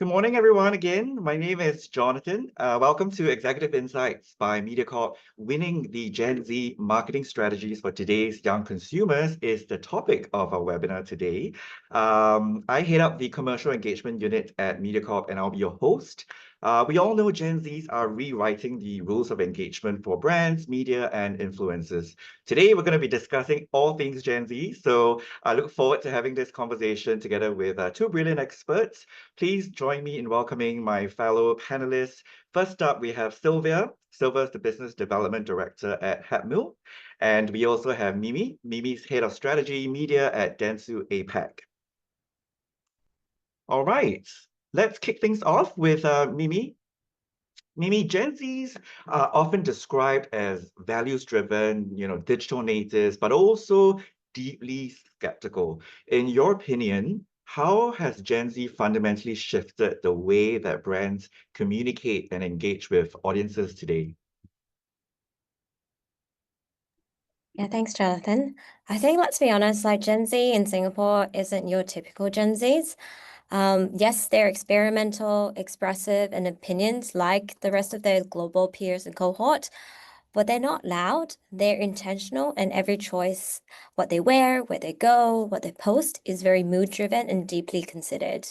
Good morning, everyone. Again, my name is Jonathan. Welcome to Executive Insights by Mediacorp. Winning the Gen Z marketing strategies for today's young consumers is the topic of our webinar today. I head up the commercial engagement unit at Mediacorp, and I'll be your host. We all know Gen Zs are rewriting the rules of engagement for brands, media, and influencers. Today, we're going to be discussing all things Gen Z, so I look forward to having this conversation together with two brilliant experts. Please join me in welcoming my fellow panelists. First up, we have Sylvia. Sylvia is the Business Development Director at Hepmil. And we also have Mimi. Mimi's Head of Strategy Media at dentsu APAC. All right, let's kick things off with Mimi. Mimi, Gen Zs are often described as values-driven, digital natives, but also deeply skeptical. In your opinion, how has Gen Z fundamentally shifted the way that brands communicate and engage with audiences today? Yeah, thanks, Jonathan. I think, let's be honest, like Gen Z in Singapore isn't your typical Gen Zs. Yes, they're experimental, expressive, and opinions like the rest of their global peers and cohort, but they're not loud. They're intentional, and every choice, what they wear, where they go, what they post, is very mood-driven and deeply considered.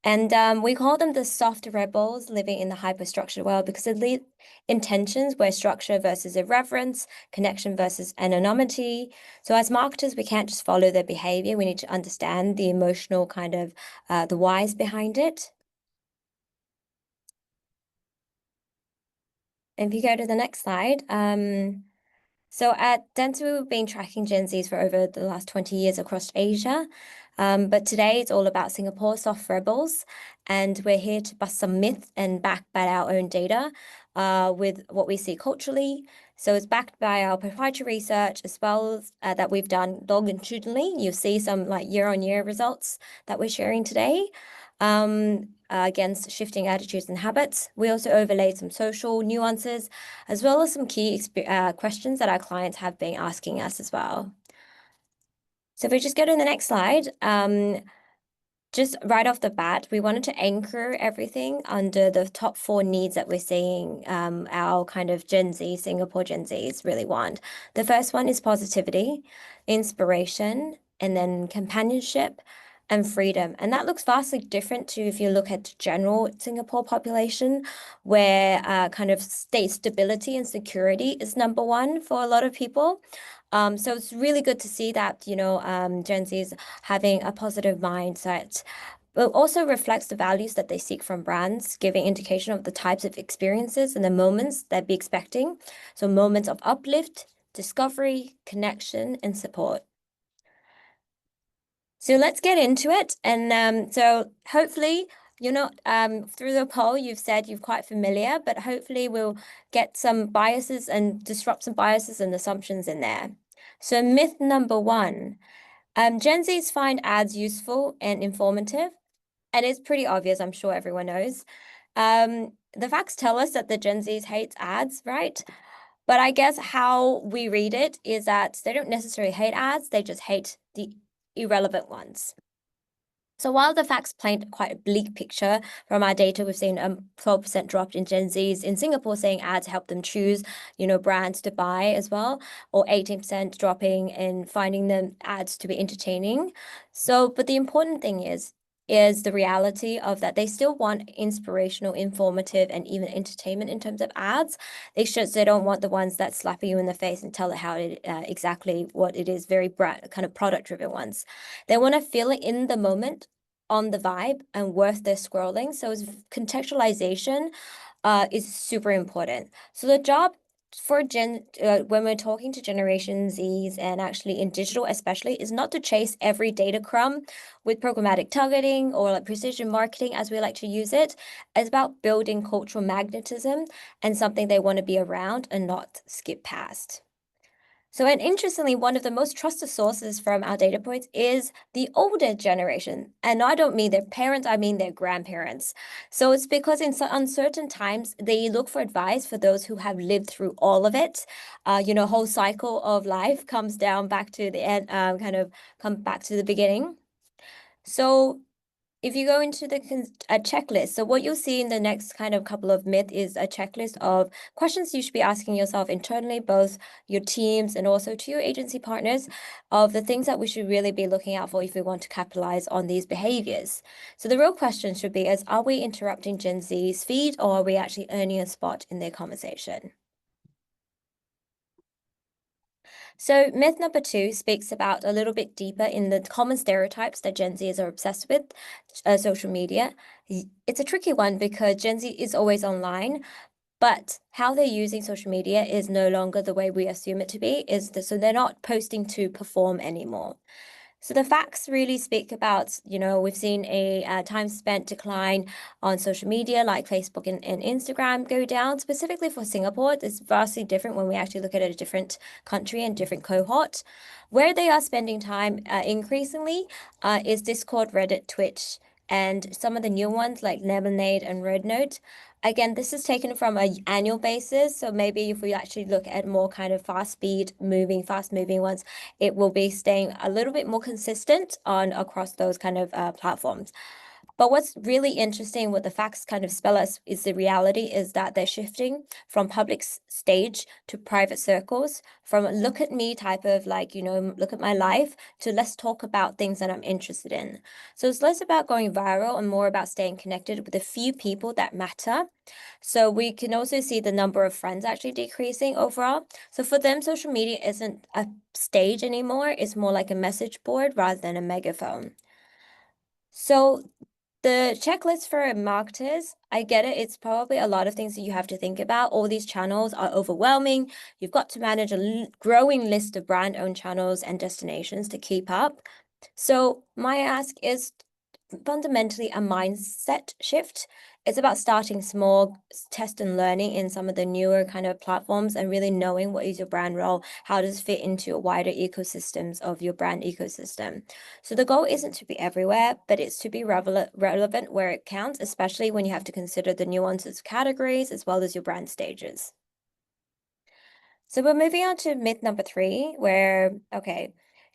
And we call them the soft rebels living in the hyper-structured world because the intentions were structure versus irreverence, connection versus anonymity. So as marketers, we can't just follow their behavior. We need to understand the emotional kind of the whys behind it. And if you go to the next slide, so at dentsu, we've been tracking Gen Zs for over the last 20 years across Asia. But today it's all about Singapore soft rebels. And we're here to bust some myths and back by our own data with what we see culturally. So it's backed by our proprietary research as well as that we've done longitudinally. You'll see some like year-on-year results that we're sharing today. Against shifting attitudes and habits. We also overlaid some social nuances, as well as some key questions that our clients have been asking us as well. So if we just go to the next slide, just right off the bat, we wanted to anchor everything under the top 4 needs that we're seeing our kind of Gen Z, Singapore Gen Zs really want. The first one is positivity, inspiration, and then companionship, and freedom. And that looks vastly different to if you look at the general Singapore population, where kind of state stability and security is number 1 for a lot of people. So it's really good to see that, Gen Z is having a positive mindset. But also reflects the values that they seek from brands, giving indication of the types of experiences and the moments they'd be expecting. So moments of uplift, discovery, connection, and support. So let's get into it. And so hopefully you're not, through the poll, you've said you're quite familiar, but hopefully we'll get some biases and disrupt some biases and assumptions in there. So myth number 1, Gen Zs find ads useful and informative. And it's pretty obvious, I'm sure everyone knows. The facts tell us that the Gen Zs hate ads, right? But I guess how we read it is that they don't necessarily hate ads, they just hate the irrelevant ones. So while the facts paint quite a bleak picture from our data, we've seen a 12% drop in Gen Zs in Singapore saying ads help them choose, brands to buy as well, or 18% dropping in finding them ads to be entertaining. So, but the important thing is the reality of that they still want inspirational, informative, and even entertainment in terms of ads. They don't want the ones that slap you in the face and tell it how exactly what it is, very kind of product-driven ones. They want to feel it in the moment, on the vibe, and worth their scrolling. So contextualization is super important. So the job for when we're talking to Generation Zs and actually in digital especially is not to chase every data crumb with programmatic targeting or like precision marketing as we like to use it. It's about building cultural magnetism and something they want to be around and not skip past. So, and interestingly, one of the most trusted sources from our data points is the older generation. And I don't mean their parents, I mean their grandparents. So it's because in uncertain times, they look for advice for those who have lived through all of it. Whole cycle of life comes down back to the end, come back to the beginning. So if you go into the a checklist, so what you'll see in the next kind of couple of myths is a checklist of questions you should be asking yourself internally, both your teams and also to your agency partners, of the things that we should really be looking out for if we want to capitalize on these behaviors. So the real question should be are we interrupting Gen Z's feed, or are we actually earning a spot in their conversation? So myth number 2 speaks about a little bit deeper in the common stereotypes that Gen Zs are obsessed with social media. It's a tricky one because Gen Z is always online, but how they're using social media is no longer the way we assume it to be, so they're not posting to perform anymore. So the facts really speak about, we've seen a time spent decline on social media like Facebook and Instagram go down. Specifically for Singapore, it's vastly different when we actually look at a different country and different cohort. Where they are spending time increasingly is Discord, Reddit, Twitch, and some of the new ones like Lemonade and RedNote. Again, this is taken from an annual basis. So maybe if we actually look at more kind of fast moving ones, it will be staying a little bit more consistent across those kind of platforms. But what's really interesting, what the facts kind of spell us, is the reality is that they're shifting from public stage to private circles, from look at me type of look at my life, to let's talk about things that I'm interested in. So it's less about going viral and more about staying connected with a few people that matter. So we can also see the number of friends actually decreasing overall. So for them, social media isn't a stage anymore. It's more like a message board rather than a megaphone. So the checklist for marketers, I get it. It's probably a lot of things that you have to think about. All these channels are overwhelming. You've got to manage a growing list of brand-owned channels and destinations to keep up. So my ask is fundamentally a mindset shift. It's about starting small, test and learning in some of the newer kind of platforms and really knowing what is your brand role, how does it fit into a wider ecosystems of your brand ecosystem. So the goal isn't to be everywhere, but it's to be relevant where it counts, especially when you have to consider the nuances of categories as well as your brand stages. So we're moving on to myth number 3, where,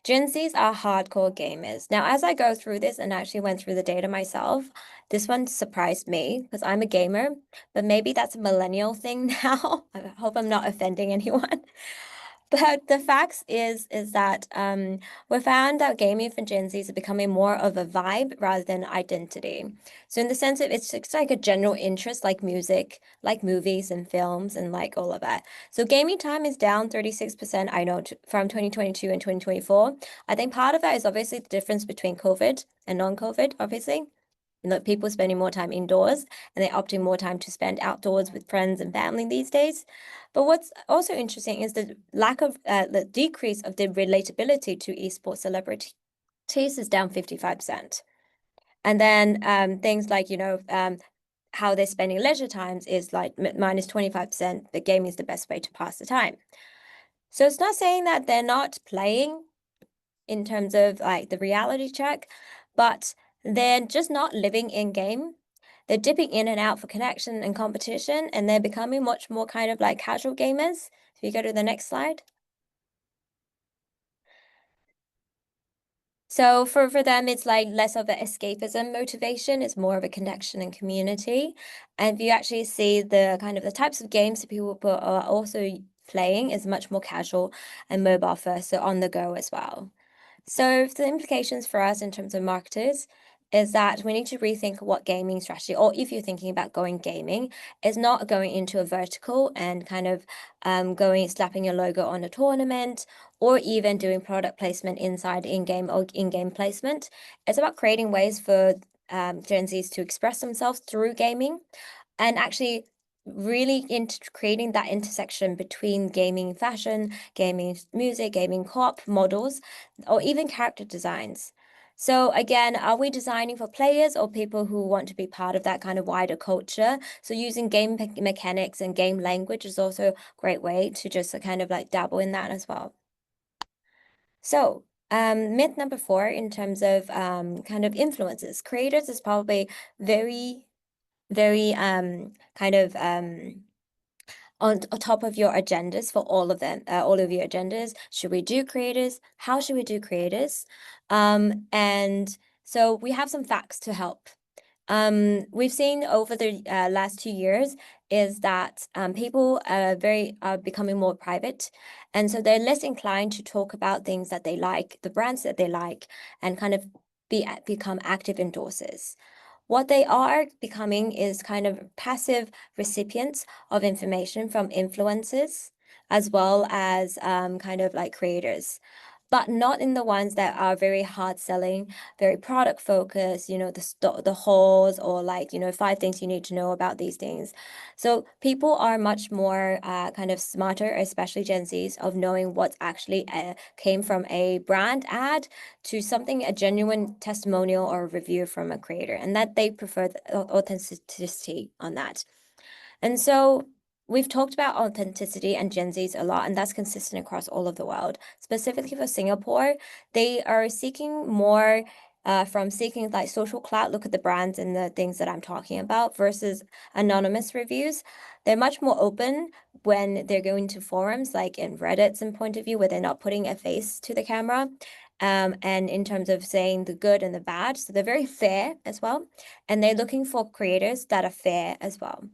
Gen Zs are hardcore gamers. Now, as I go through this and actually went through the data myself, this one surprised me because I'm a gamer, but maybe that's a millennial thing now. I hope I'm not offending anyone. But the facts is that we found that gaming for Gen Zs is becoming more of a vibe rather than identity. So in the sense of it's like a general interest, like music, like movies and films, and like all of that. So gaming time is down 36%, I know, from 2022 and 2024. I think part of that is obviously the difference between COVID and non-COVID, obviously. People spending more time indoors and they're opting more time to spend outdoors with friends and family these days. But what's also interesting is the the decrease of the relatability to esports celebrities is down 55%. And then things like, how they're spending leisure times is like minus 25%. The gaming is the best way to pass the time. So it's not saying that they're not playing in terms of like the reality check, but they're just not living in game. They're dipping in and out for connection and competition, and they're becoming much more kind of like casual gamers. If you go to the next slide. So for them, it's like less of an escapism motivation. It's more of a connection and community. And if you actually see the kind of the types of games that people are also playing is much more casual and mobile first, so on the go as well. So the implications for us in terms of marketers is that we need to rethink what gaming strategy, or if you're thinking about going gaming, is not going into a vertical and kind of slapping your logo on a tournament, or even doing product placement inside in-game or in-game placement. It's about creating ways for Gen Zs to express themselves through gaming and actually really creating that intersection between gaming fashion, gaming music, gaming co-op models, or even character designs. So again, are we designing for players or people who want to be part of that kind of wider culture? So using game mechanics and game language is also a great way to just kind of like dabble in that as well. So myth number 4 in terms of kind of influences. Creators is probably very kind of on top of your agendas for all of them, all of your agendas. Should we do creators? How should we do creators? And So we have some facts to help. We've seen over the last 2 years is that people are becoming more private, and so they're less inclined to talk about things that they like, the brands that they like, and kind of become active endorsers. What they are becoming is kind of passive recipients of information from influencers as well as kind of like creators, but not in the ones that are very hard selling, very product focused, the hauls or like, 5 things you need to know about these things. So people are much more kind of smarter, especially Gen Zs, of knowing what actually came from a brand ad to something, a genuine testimonial or review from a creator, and that they prefer the authenticity on that. And so we've talked about authenticity and Gen Zs a lot, and that's consistent across all of the world. Specifically for Singapore, they are seeking more from seeking like social clout, look at the brands and the things that I'm talking about, versus anonymous reviews. They're much more open when they're going to forums, like in Reddit's and point of view, where they're not putting a face to the camera. And in terms of saying the good and the bad. So they're very fair as well. And they're looking for creators that are fair as well.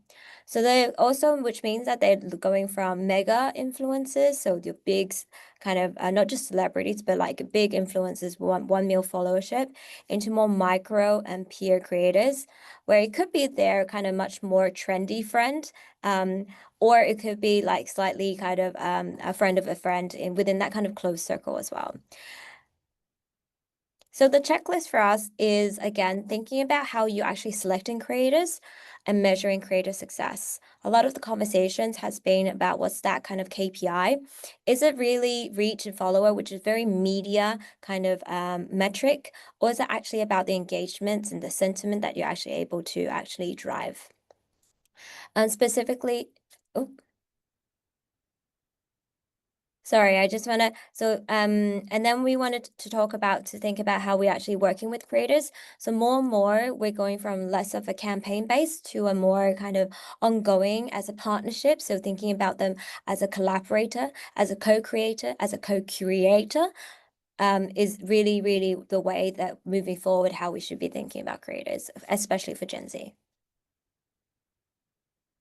So they also, which means that they're going from mega influencers, so the big kind of not just celebrities, but like big influencers, 1 million followership, into more micro and peer creators, where it could be their kind of much more trendy friend, or it could be like slightly kind of a friend of a friend within that kind of close circle as well. So the checklist for us is, again, thinking about how you actually selecting creators and measuring creator success. A lot of the conversations has been about what's that kind of KPI. Is it really reach and follower, which is very media kind of metric, or is it actually about the engagements and the sentiment that you're actually able to actually drive? And specifically, oh, sorry, I just want to, and then we wanted to think about how we're actually working with creators. So more and more, we're going from less of a campaign base to a more kind of ongoing as a partnership. So thinking about them as a collaborator, as a co-creator, as a co-creator, is really, really the way that moving forward, how we should be thinking about creators, especially for Gen Z.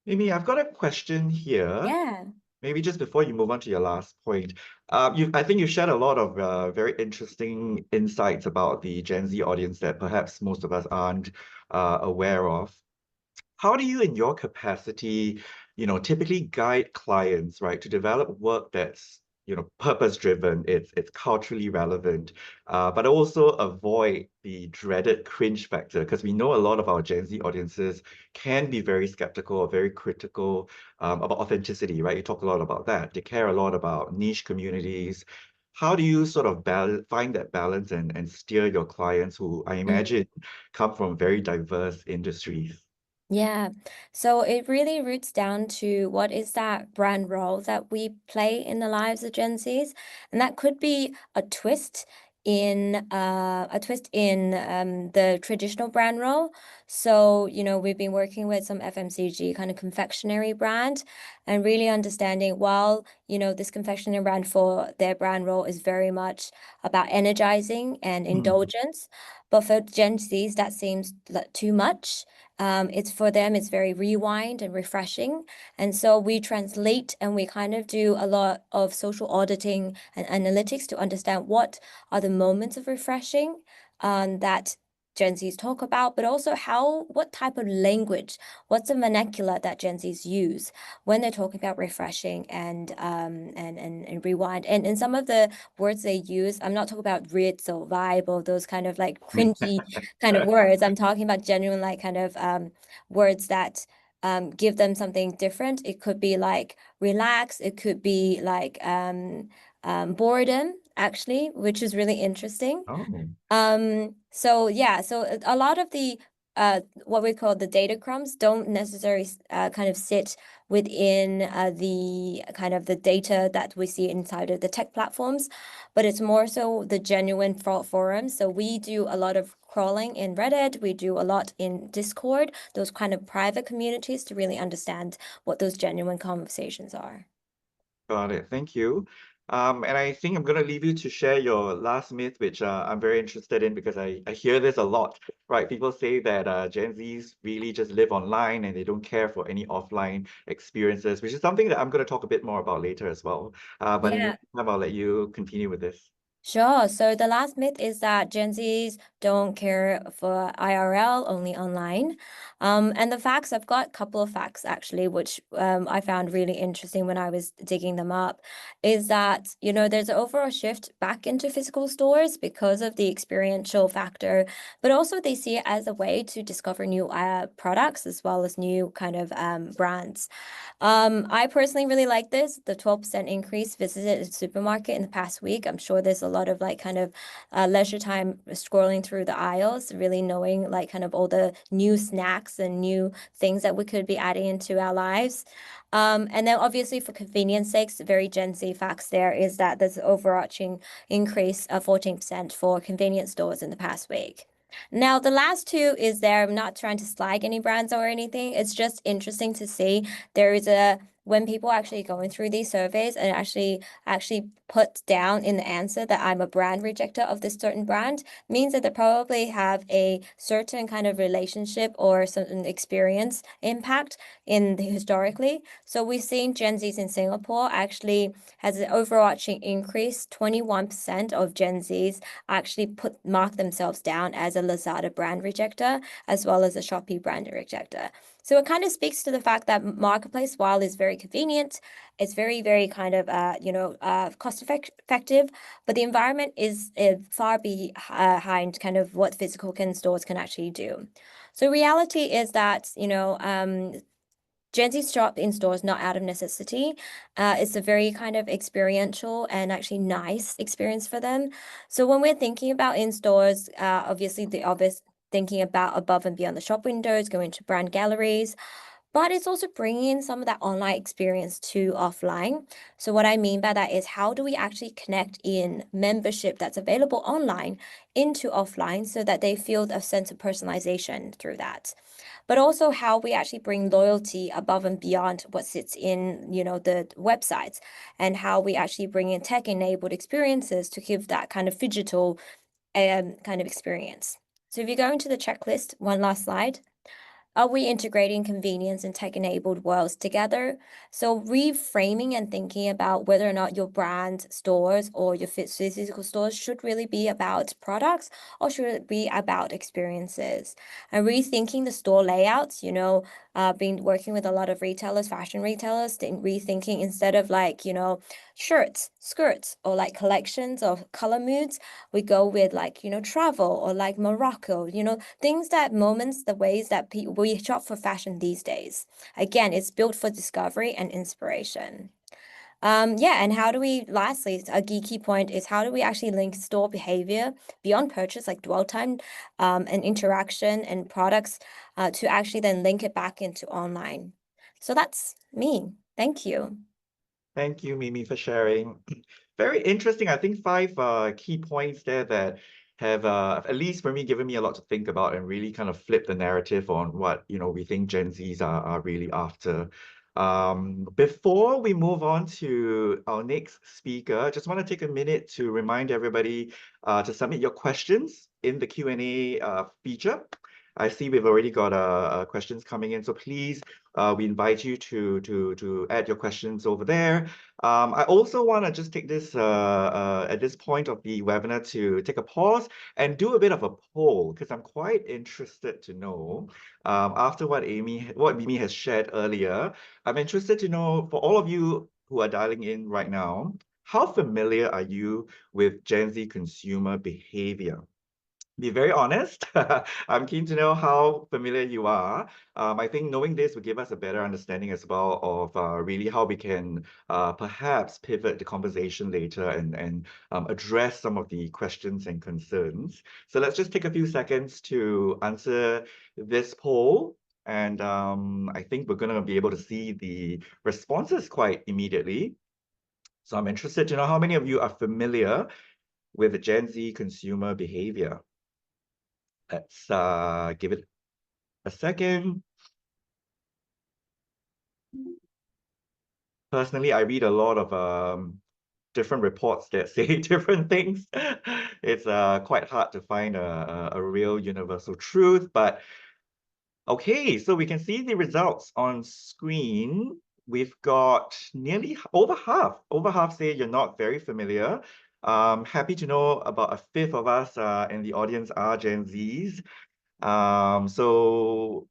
Amy, I've got a question here. Yeah. Maybe just before you move on to your last point, I think you shared a lot of very interesting insights about the Gen Z audience that perhaps most of us aren't aware of. How do you, in your capacity, typically guide clients, right, to develop work that's, purpose-driven, it's culturally relevant, but also avoid the dreaded cringe factor? Because we know a lot of our Gen Z audiences can be very skeptical or very critical about authenticity, right? You talk a lot about that. They care a lot about niche communities. How do you sort of find that balance and steer your clients who I imagine come from very diverse industries? Yeah, so it really roots down to what is that brand role that we play in the lives of Gen Zs, and that could be a twist in the traditional brand role. So, we've been working with some FMCG kind of confectionery brand and really understanding while, this confectionery brand for their brand role is very much about energizing and indulgence, but for Gen Zs, that seems too much. It's for them, it's very rewind and refreshing. And so we translate and we kind of do a lot of social auditing and analytics to understand what are the moments of refreshing that Gen Zs talk about, but also what type of language, what's the vernacular that Gen Zs use when they're talking about refreshing and rewind. And some of the words they use, I'm not talking about Ritz or vibe or those kind of like cringy kind of words. I'm talking about genuine like kind of words that give them something different. It could be like relax. It could be like boredom, actually, which is really interesting. Oh. So yeah, so a lot of the what we call the data crumbs don't necessarily kind of sit within the kind of the data that we see inside of the tech platforms, but it's more so the genuine forums. So we do a lot of crawling in Reddit, we do a lot in Discord, those kind of private communities to really understand what those genuine conversations are. Got it. Thank you. And I think I'm going to leave you to share your last myth, which I'm very interested in because I hear this a lot, right? People say that Gen Zs really just live online and they don't care for any offline experiences, which is something that I'm going to talk a bit more about later as well. But in the Yeah. meantime, I'll let you continue with this. Sure. So the last myth is that Gen Zs don't care for IRL, only online. And the facts, I've got a couple of facts actually, which I found really interesting when I was digging them up, is that, there's an overall shift back into physical stores because of the experiential factor, but also they see it as a way to discover new products as well as new kind of brands. I personally really like this, the 12% increase visited a supermarket in the past week. I'm sure there's a lot of like kind of leisure time scrolling through the aisles, really knowing like kind of all the new snacks and new things that we could be adding into our lives. And then obviously for convenience sakes, very Gen Z facts there is that there's an overarching increase of 14% for convenience stores in the past week. Now, the last two is there. I'm not trying to slag any brands or anything. It's just interesting to see there is a when people actually going through these surveys and actually put down in the answer that I'm a brand rejecter of this certain brand, means that they probably have a certain kind of relationship or certain experience impact in the historically. So we've seen Gen Zs in Singapore actually has an overarching increase. 21% of Gen Zs actually mark themselves down as a Lazada brand rejecter as well as a Shopee brand rejecter. So it kind of speaks to the fact that marketplace, while is very convenient, it's very, very kind of cost effective, but the environment is far behind kind of what physical stores can actually do. So reality is that, Gen Z shop in stores not out of necessity. It's a very kind of experiential and actually nice experience for them. So when we're thinking about in stores, obviously the obvious thinking about above and beyond the shop windows, going to brand galleries, but it's also bringing in some of that online experience to offline. So what I mean by that is how do we actually connect in membership that's available online into offline so that they feel a sense of personalization through that, but also how we actually bring loyalty above and beyond what sits in, the websites, and how we actually bring in tech-enabled experiences to give that kind of digital kind of experience. So if you go into the checklist, one last slide. Are we integrating convenience and tech-enabled worlds together? So reframing and thinking about whether or not your brand stores or your physical stores should really be about products or should it be about experiences? And rethinking the store layouts, been working with a lot of retailers, fashion retailers, rethinking instead of like, shirts, skirts, or like collections of color moods, we go with like, travel or like Morocco, things that moments, the ways that we shop for fashion these days. Again, it's built for discovery and inspiration. Yeah, and how do we, lastly, a geeky point is how do we actually link store behavior beyond purchase, like dwell time, and interaction and products, to actually then link it back into online. So that's me. Thank you. Thank you, Mimi, for sharing. Very interesting. I think five key points there that have at least for me given me a lot to think about and really kind of flip the narrative on what we think Gen Zs are really after. Before we move on to our next speaker, I just want to take a minute to remind everybody to submit your questions in the Q&A feature. I see we've already got questions coming in, so please, we invite you to add your questions over there. I also want to just take this at this point of the webinar to take a pause and do a bit of a poll because I'm quite interested to know after what Mimi has shared earlier. I'm interested to know for all of you who are dialing in right now, how familiar are you with Gen Z consumer behavior? Be very honest. I'm keen to know how familiar you are. I think knowing this will give us a better understanding as well of really how we can perhaps pivot the conversation later and address some of the questions and concerns. So let's just take a few seconds to answer this poll. And I think we're going to be able to see the responses quite immediately. So I'm interested to know how many of you are familiar with Gen Z consumer behavior. Let's give it a second. Personally, I read a lot of different reports that say different things. It's quite hard to find a real universal truth, but okay, so we can see the results on screen. We've got nearly over half say you're not very familiar. Happy to know about a fifth of us in the audience are Gen Zs. So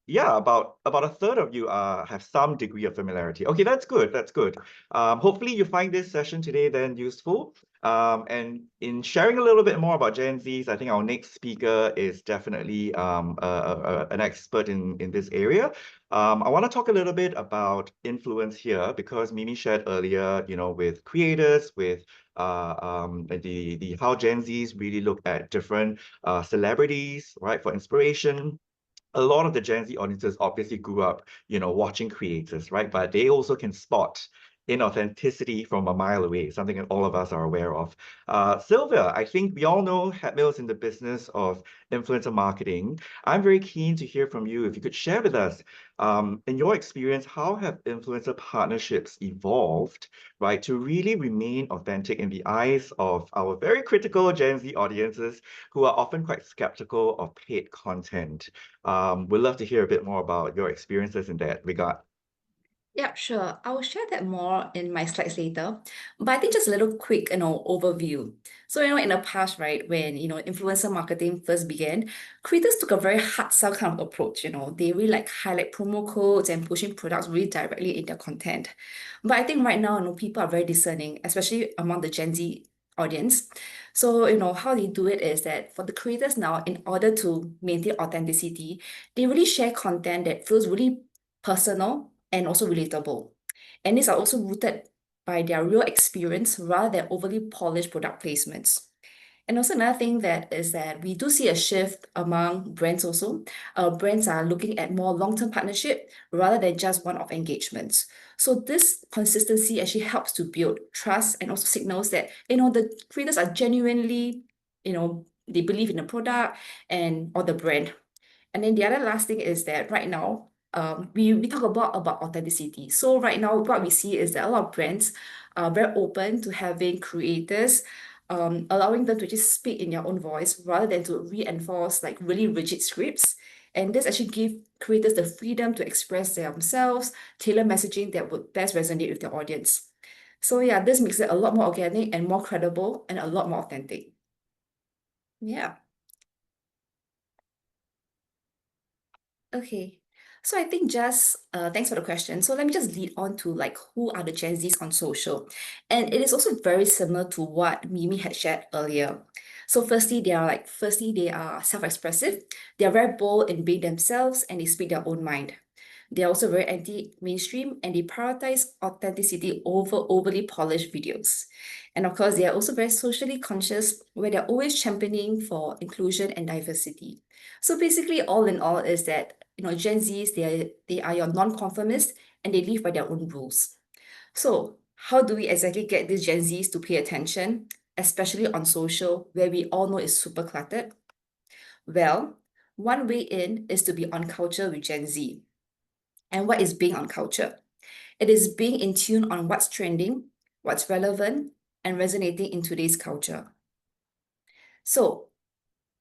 yeah, about a third of you have some degree of familiarity. Okay, that's good. That's good. Hopefully you find this session today then useful. And in sharing a little bit more about Gen Zs, I think our next speaker is definitely an expert in this area. I want to talk a little bit about influence here because Mimi shared earlier, you know, with creators, with the how Gen Zs really look at different celebrities, right, for inspiration. A lot of the Gen Z audiences obviously grew up, you know, watching creators, right? But they also can spot inauthenticity from a mile away, something that all of us are aware of. Sylvia, I think we all know Hepmil is in the business of influencer marketing. I'm very keen to hear from you. If you could share with us, in your experience, how have influencer partnerships evolved, right, to really remain authentic in the eyes of our very critical Gen Z audiences who are often quite skeptical of paid content? We'd love to hear a bit more about your experiences in that regard. Yeah, sure. I will share that more in my slides later. But I think just a little quick, overview. So, in the past, right, when, influencer marketing first began, creators took a very hard sell kind of approach. They really like highlight promo codes and pushing products really directly in their content. But I think right now, people are very discerning, especially among the Gen Z audience. So, how they do it is that for the creators now, in order to maintain authenticity, they really share content that feels really personal and also relatable. And these are also rooted by their real experience rather than overly polished product placements. And also another thing that is that we do see a shift among brands also. Brands are looking at more long-term partnership rather than just one-off engagements. So this consistency actually helps to build trust and also signals that, the creators are genuinely, they believe in the product and or the brand. And then the other last thing is that right now, we talk about authenticity. So right now, what we see is that a lot of brands are very open to having creators, allowing them to just speak in their own voice rather than to reinforce like really rigid scripts. And this actually give creators the freedom to express themselves, tailor messaging that would best resonate with their audience. So yeah, this makes it a lot more organic and more credible and a lot more authentic. Yeah. Okay. So I think thanks for the question. So let me just lead on to like who are the Gen Zs on social. And it is also very similar to what Mimi had shared earlier. So firstly, they are self-expressive. They are very bold in being themselves and they speak their own mind. They're also very anti-mainstream and they prioritize authenticity over overly polished videos. And of course, they are also very socially conscious where they're always championing for inclusion and diversity. So basically, all in all is that, Gen Zs, they are your non-conformists and they live by their own rules. So how do we exactly get these Gen Zs to pay attention, especially on social, where we all know it's super cluttered? Well, one way in is to be on culture with Gen Z. And what is being on culture? It is being in tune on what's trending, what's relevant, and resonating in today's culture. So,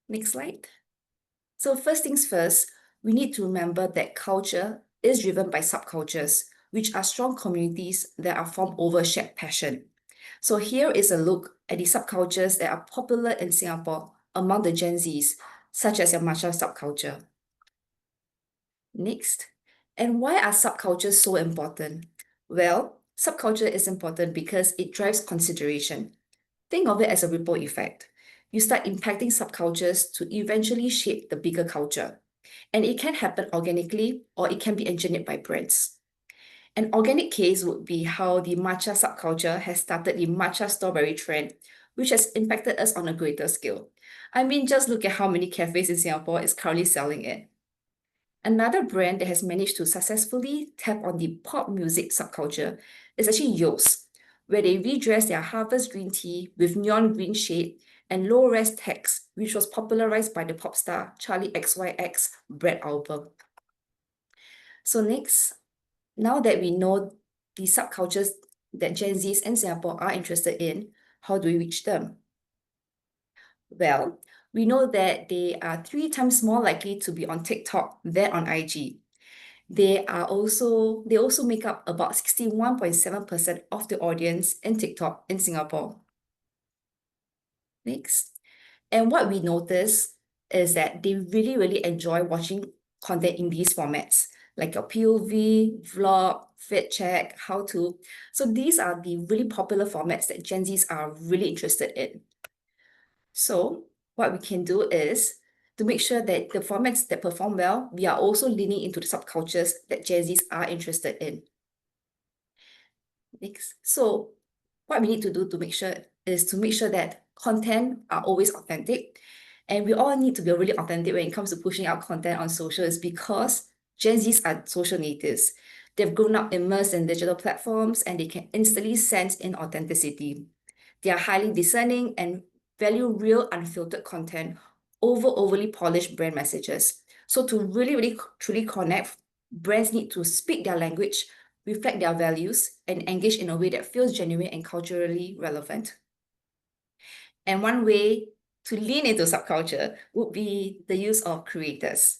next slide. So first things first, we need to remember that culture is driven by subcultures, which are strong communities that are formed over shared passion. So here is a look at the subcultures that are popular in Singapore among the Gen Zs, such as your matcha subculture. Next. And why are subcultures so important? Well, subculture is important because it drives consideration. Think of it as a ripple effect. You start impacting subcultures to eventually shape the bigger culture. And it can happen organically or it can be engineered by brands. An organic case would be how the matcha subculture has started the matcha strawberry trend, which has impacted us on a greater scale. I mean, just look at how many cafes in Singapore is currently selling it. Another brand that has managed to successfully tap on the pop music subculture is actually Yoast, where they redress their harvest green tea with neon green shade and low-res text, which was popularized by the pop star Charlie XYX Bread album. So next, now that we know the subcultures that Gen Zs in Singapore are interested in, how do we reach them? Well, we know that they are 3 times more likely to be on TikTok than on IG. They also make up about 61.7% of the audience in TikTok in Singapore. Next. And what we notice is that they really, really enjoy watching content in these formats, like your POV, vlog, fit check, how to. So these are the really popular formats that Gen Zs are really interested in. So what we can do is to make sure that the formats that perform well, we are also leaning into the subcultures that Gen Zs are interested in. Next. So what we need to do to make sure that content are always authentic. And we all need to be really authentic when it comes to pushing out content on social, is because Gen Zs are social natives. They've grown up immersed in digital platforms and they can instantly sense inauthenticity. They are highly discerning and value real, unfiltered content over overly polished brand messages. So to really, really truly connect, brands need to speak their language, reflect their values, and engage in a way that feels genuine and culturally relevant. And one way to lean into subculture would be the use of creators.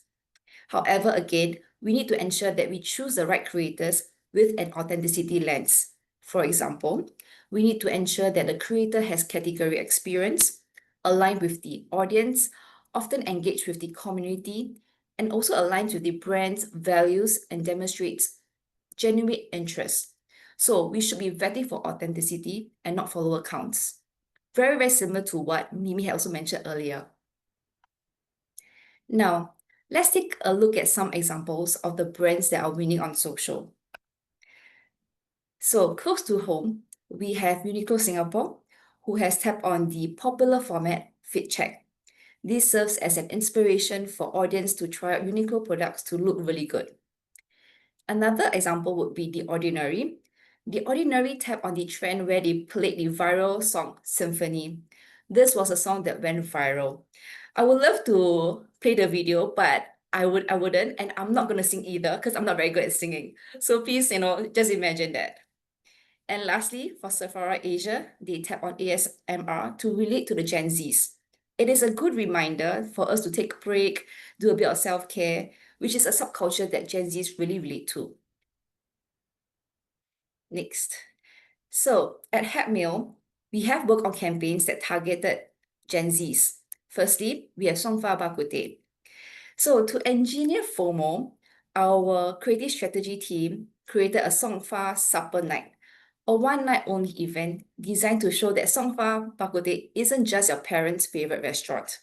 However, again, we need to ensure that we choose the right creators with an authenticity lens. For example, we need to ensure that the creator has category experience, aligned with the audience, often engage with the community, and also aligns with the brand's values and demonstrates genuine interest. So we should be vetting for authenticity and not follower counts. Very, very similar to what Mimi had also mentioned earlier. Now, let's take a look at some examples of the brands that are winning on social. So close to home, we have Uniqlo Singapore, who has tapped on the popular format Fit Check. This serves as an inspiration for audience to try out Uniqlo products to look really good. Another example would be The Ordinary. The Ordinary tapped on the trend where they played the viral song Symphony. This was a song that went viral. I would love to play the video, but I wouldn't, and I'm not gonna sing either because I'm not very good at singing. So please, just imagine that. And lastly, for Sephora Asia, they tap on ASMR to relate to the Gen Zs. It is a good reminder for us to take a break, do a bit of self-care, which is a subculture that Gen Zs really relate to. Next. So at Hepmil, we have worked on campaigns that targeted Gen Zs. Firstly, we have Songfa Bakute. So to engineer FOMO, our creative strategy team created a Songfa Supper Night, a one-night only event designed to show that Songfa Bakute isn't just your parents' favorite restaurant.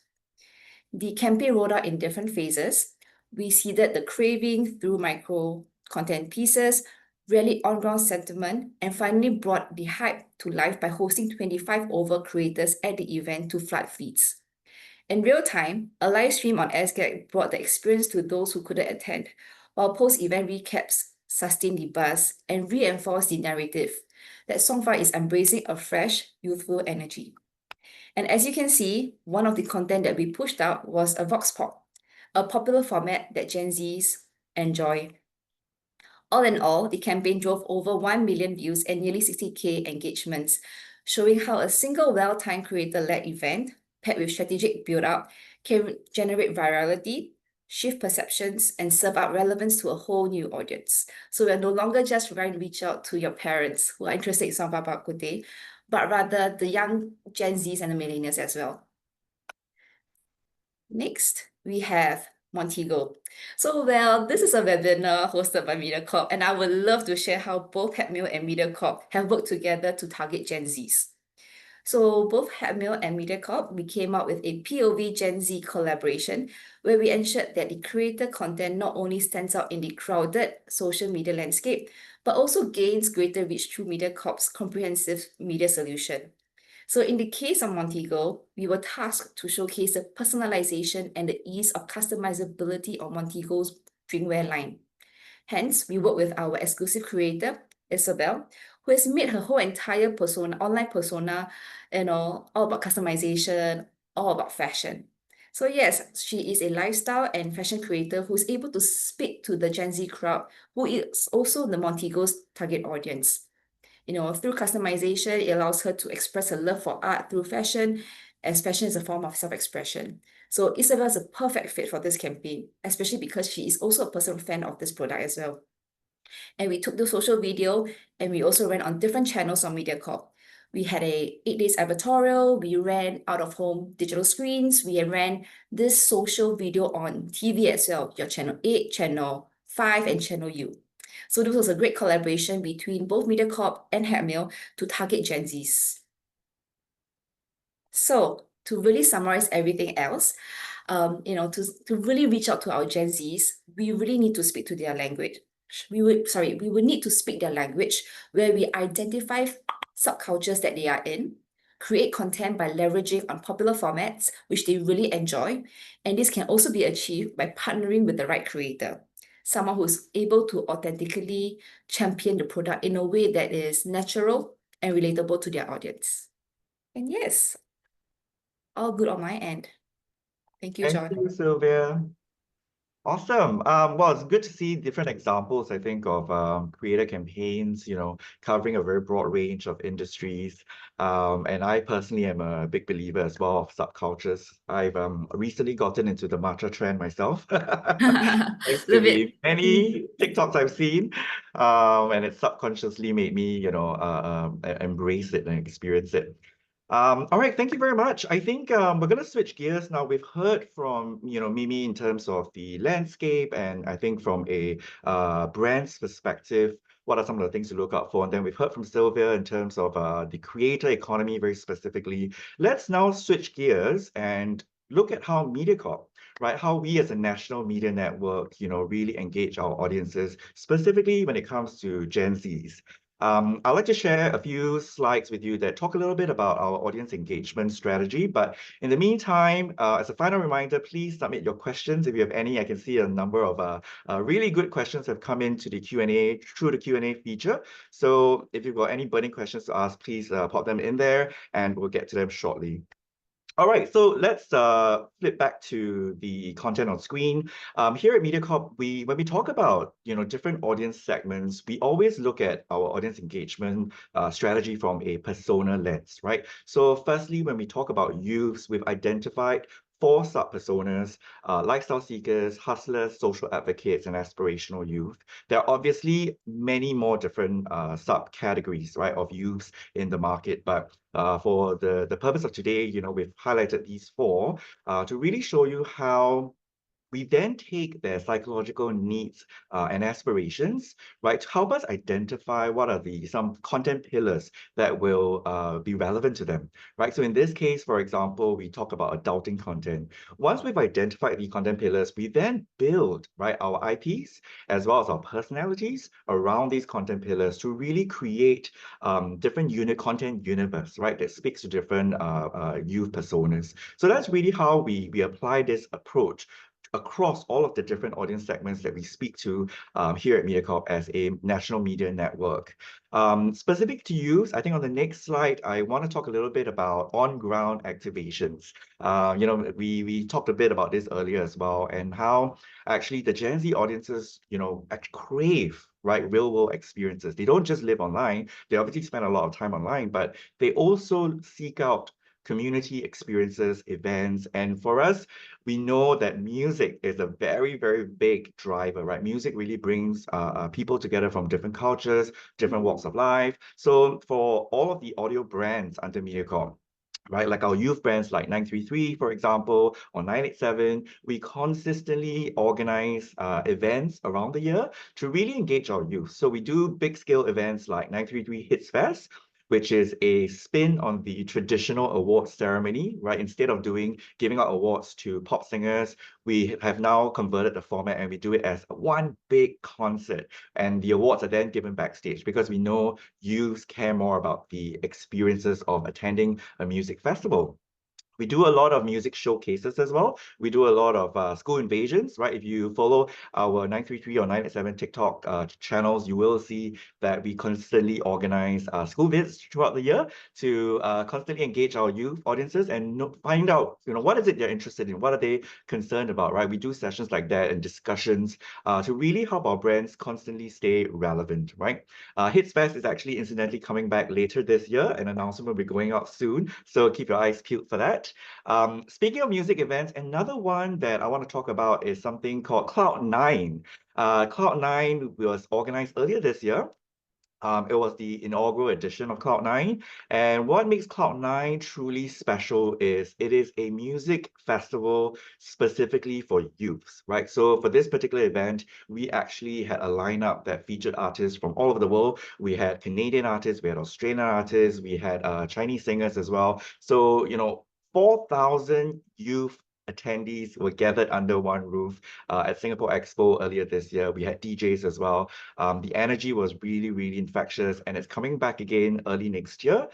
The campaign rolled out in different phases. We seeded the craving through micro content pieces, rallied on-ground sentiment, and finally brought the hype to life by hosting 25 over creators at the event to flood feeds. In real time, a live stream on SGAG brought the experience to those who couldn't attend, while post-event recaps sustained the buzz and reinforced the narrative that Songfa is embracing a fresh, youthful energy. And as you can see, one of the content that we pushed out was a Vox Pop, a popular format that Gen Zs enjoy. All in all, the campaign drove over 1 million views and nearly 60K engagements, showing how a single well-timed creator-led event, paired with strategic build-up, can generate virality, shift perceptions, and serve up relevance to a whole new audience. So we're no longer just trying to reach out to your parents who are interested in Songfa Bakute, but rather the young Gen Zs and the millennials as well. Next, we have Montego. So, this is a webinar hosted by Mediacorp, and I would love to share how both Hepmil and Mediacorp have worked together to target Gen Zs. So both Hepmil and Mediacorp, we came up with a POV Gen Z collaboration where we ensured that the creator content not only stands out in the crowded social media landscape, but also gains greater reach through Mediacorp's comprehensive media solution. So in the case of Montego, we were tasked to showcase the personalization and the ease of customizability of Montego's drinkware line. Hence, we work with our exclusive creator, Isabel, who has made her whole entire online persona, all about customization, all about fashion. So yes, she is a lifestyle and fashion creator who is able to speak to the Gen Z crowd, who is also the Montego's target audience. Through customization, it allows her to express her love for art through fashion, as fashion is a form of self-expression. So Isabel is a perfect fit for this campaign, especially because she is also a personal fan of this product as well. And we took the social video and we also ran on different channels on Mediacorp. We had a 8 days advertorial, we ran out-of-home digital screens, we ran this social video on TV as well, your channel 8, channel 5, and channel U. So this was a great collaboration between both Mediacorp and Hepmil to target Gen Zs. So to really summarize everything else, to really reach out to our Gen Zs, we really need to speak to their language. We would need to speak their language where we identify subcultures that they are in, create content by leveraging on popular formats, which they really enjoy. And this can also be achieved by partnering with the right creator, someone who's able to authentically champion the product in a way that is natural and relatable to their audience. And yes, all good on my end. Thank you, Thank John. you, Sylvia. Awesome. Well, it's good to see different examples, I think, of creator campaigns, covering a very broad range of industries. And I personally am a big believer as well of subcultures. I've recently gotten into the matcha trend myself. Thanks to Love the it. many TikToks I've seen. And it subconsciously made me, embrace it and experience it. All right, thank you very much. I think we're going to switch gears now. We've heard from Mimi in terms of the landscape, and I think from a brand's perspective, what are some of the things to look out for? And then we've heard from Sylvia in terms of the creator economy very specifically. Let's now switch gears and look at how Mediacorp, right? How we as a national media network, really engage our audiences, specifically when it comes to Gen Zs. I'd like to share a few slides with you that talk a little bit about our audience engagement strategy. But in the meantime, as a final reminder, please submit your questions if you have any. I can see a number of really good questions have come into the Q&A through the Q&A feature. So if you've got any burning questions to ask, please pop them in there and we'll get to them shortly. All right, so let's flip back to the content on screen. Here at Mediacorp, when we talk about different audience segments, we always look at our audience engagement strategy from a persona lens, right? So firstly, when we talk about youths, we've identified 4 sub-personas: lifestyle seekers, hustlers, social advocates, and aspirational youth. There are obviously many more different subcategories, right, of youths in the market, but for the purpose of today, we've highlighted these 4 to really show you how we then take their psychological needs and aspirations, right, to help us identify what are some content pillars that will be relevant to them, right? So in this case, for example, we talk about adulting content. Once we've identified the content pillars, we then build, right, our IPs as well as our personalities around these content pillars to really create different content universe, right, that speaks to different youth personas. So that's really how we apply this approach across all of the different audience segments that we speak to here at Mediacorp as a national media network. Specific to youth, I think on the next slide, I want to talk a little bit about on-ground activations. We talked a bit about this earlier as well, and how actually the Gen Z audiences, crave, right, real-world experiences. They don't just live online. They obviously spend a lot of time online, but they also seek out community experiences, events. And for us, we know that music is a very, very big driver, right? Music really brings people together from different cultures, different walks of life. So for all of the audio brands under Mediacorp, right, like our youth brands like 933, for example, or 987, we consistently organize events around the year to really engage our youth. So we do big scale events like 933 Hits Fest, which is a spin on the traditional awards ceremony, right? Instead of giving out awards to pop singers, we have now converted the format and we do it as one big concert. And the awards are then given backstage because we know youths care more about the experiences of attending a music festival. We do a lot of music showcases as well. We do a lot of school invasions, right? If you follow our 933 or 987 TikTok channels, you will see that we constantly organize school visits throughout the year to constantly engage our youth audiences and find out, what is it they're interested in? What are they concerned about, right? We do sessions like that and discussions to really help our brands constantly stay relevant, right? Hits Fest is actually incidentally coming back later this year. An announcement will be going out soon, so keep your eyes peeled for that. Speaking of music events, another one that I want to talk about is something called Cloud9. Cloud9 was organized earlier this year. It was the inaugural edition of Cloud9. And what makes Cloud9 truly special is it is a music festival specifically for youths, right? So for this particular event, we actually had a lineup that featured artists from all over the world. We had Canadian artists, we had Australian artists, we had Chinese singers as well. So, 4,000 youth attendees were gathered under one roof at Singapore Expo earlier this year. We had DJs as well. The energy was really, really infectious, and it's coming back again early next year.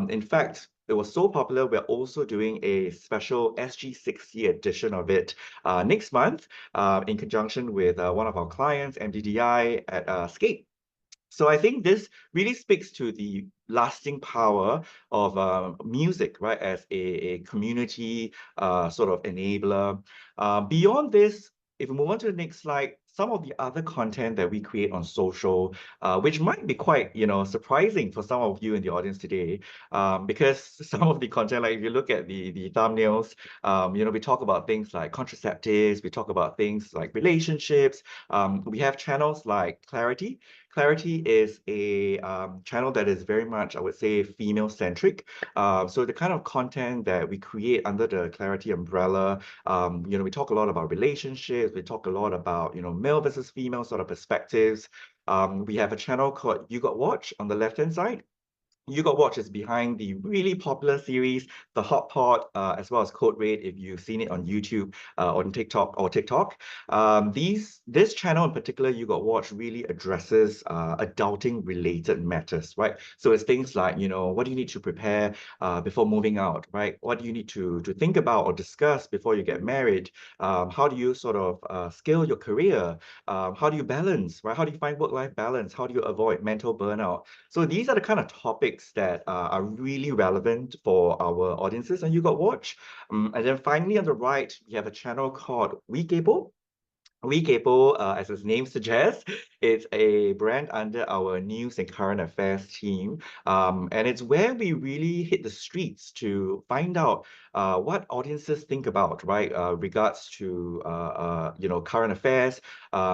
In fact, it was so popular, we're also doing a special SG60 edition of it next month in conjunction with one of our clients, MDDI, at Skate. So I think this really speaks to the lasting power of music, right, as a community sort of enabler. Beyond this, if we move on to the next slide, some of the other content that we create on social, which might be quite, surprising for some of you in the audience today, because some of the content, like if you look at the thumbnails, we talk about things like contraceptives, we talk about things like relationships. We have channels like Clarity. Clarity is a channel that is very much, I would say, female-centric. So the kind of content that we create under the Clarity umbrella, we talk a lot about relationships, we talk a lot about, male versus female sort of perspectives. We have a channel called You Got Watch on the left-hand side. You Got Watch is behind the really popular series, The Hot Pot, as well as Code Red, if you've seen it on YouTube, on TikTok. This channel in particular, You Got Watch, really addresses adulting-related matters, right? So it's things like, what do you need to prepare before moving out, right? What do you need to think about or discuss before you get married? How do you sort of scale your career? How do you balance, right? How do you find work-life balance? How do you avoid mental burnout? So these are the kind of topics that are really relevant for our audiences on You Got Watch. And then finally on the right, we have a channel called WeCable. WeCable, as its name suggests, it's a brand under our news and current affairs team. And it's where we really hit the streets to find out what audiences think about, right? Regards to, current affairs,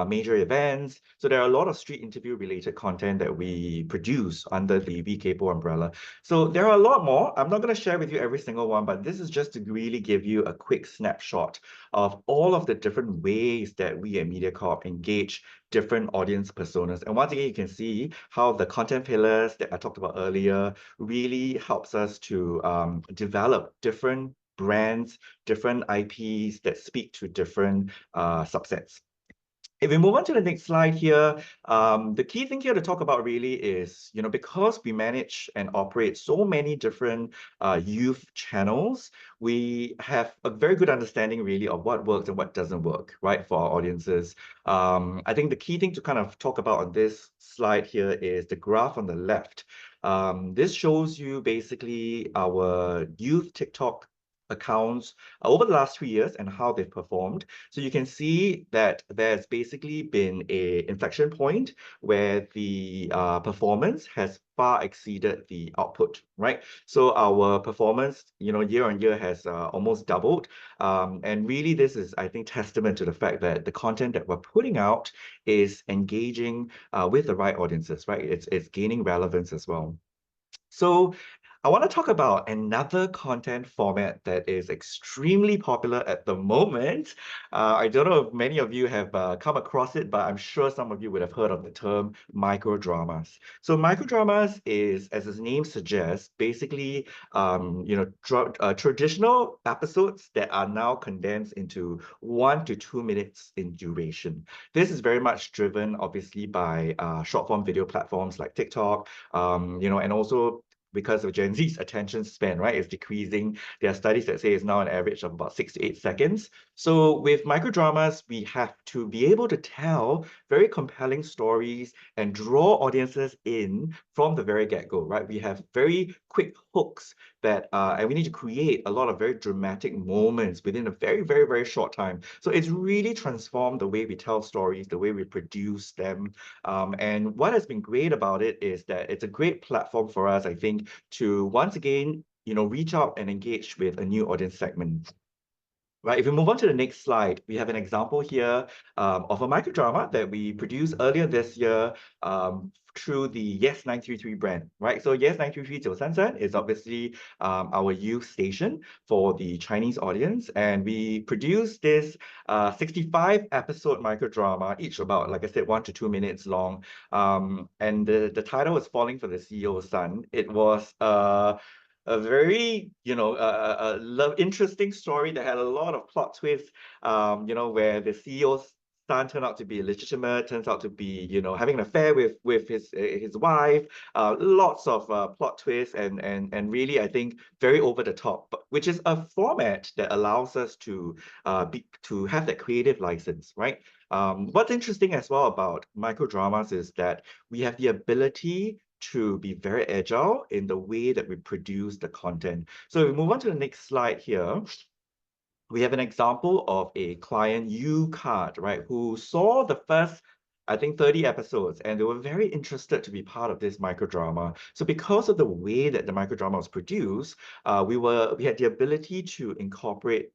major events. So there are a lot of street interview related content that we produce under the WeCable umbrella. So there are a lot more. I'm not going to share with you every single one, but this is just to really give you a quick snapshot of all of the different ways that we at Mediacorp engage different audience personas. And once again, you can see how the content pillars that I talked about earlier really helps us to develop different brands, different IPs that speak to different subsets. If we move on to the next slide here, the key thing here to talk about really is, because we manage and operate so many different youth channels, we have a very good understanding really of what works and what doesn't work, right, for our audiences. I think the key thing to kind of talk about on this slide here is the graph on the left. This shows you basically our youth TikTok accounts over the last 3 years and how they've performed. So you can see that there's basically been an inflection point where the performance has far exceeded the output, right? So our performance, year on year has almost doubled. And really this is, I think, testament to the fact that the content that we're putting out is engaging with the right audiences, right? It's gaining relevance as well. So I want to talk about another content format that is extremely popular at the moment. I don't know if many of you have come across it, but I'm sure some of you would have heard of the term microdramas. So microdramas is, as its name suggests, basically traditional episodes that are now condensed into 1 to 2 minutes in duration. This is very much driven, obviously, by short form video platforms like TikTok, and also because of Gen Z's attention span, right? It's decreasing. There are studies that say it's now an average of about 6 to 8 seconds. So with microdramas, we have to be able to tell very compelling stories and draw audiences in from the very get-go, right? We have very quick hooks that, and we need to create a lot of very dramatic moments within a very, very, very short time. So it's really transformed the way we tell stories, the way we produce them. And what has been great about it is that it's a great platform for us, I think, to once again, reach out and engage with a new audience segment. Right, if we move on to the next slide, we have an example here of a microdrama that we produced earlier this year through the Yes 933 brand, right? So Yes 933 Jiusansan is obviously our youth station for the Chinese audience, and we produced this 65 episode microdrama, each about, like I said, 1 to 2 minutes long. And the title was Falling for the CEO's Son. It was a very, interesting story that had a lot of plot twists, where the CEO's son turned out to be illegitimate, turns out to be, having an affair with his wife, lots of plot twists and really, I think, very over the top, which is a format that allows us to have that creative license, right? What's interesting as well about microdramas is that we have the ability to be very agile in the way that we produce the content. So if we move on to the next slide here, we have an example of a client, UCard, right, who saw the first, I think, 30 episodes, and they were very interested to be part of this microdrama. So because of the way that the microdrama was produced, we had the ability to incorporate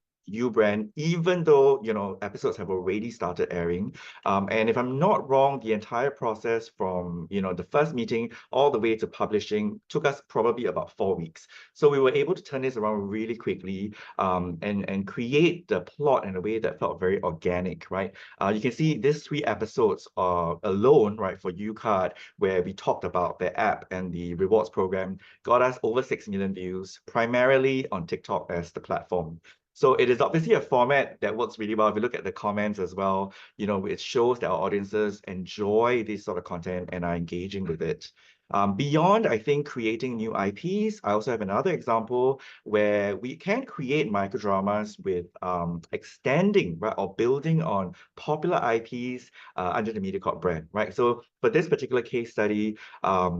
brand, even though episodes have already started airing. And if I'm not wrong, the entire process from the first meeting all the way to publishing took us probably about 4 weeks. So we were able to turn this around really quickly and create the plot in a way that felt very organic, right? You can see these 3 episodes alone, right, for UCard, where we talked about the app and the rewards program, got us over 6 million views, primarily on TikTok as the platform. So it is obviously a format that works really well. If you look at the comments as well, it shows that our audiences enjoy this sort of content and are engaging with it. Beyond, I think, creating new IPs, I also have another example where we can create microdramas with extending, right, or building on popular IPs under the Mediacorp brand, right? So for this particular case study,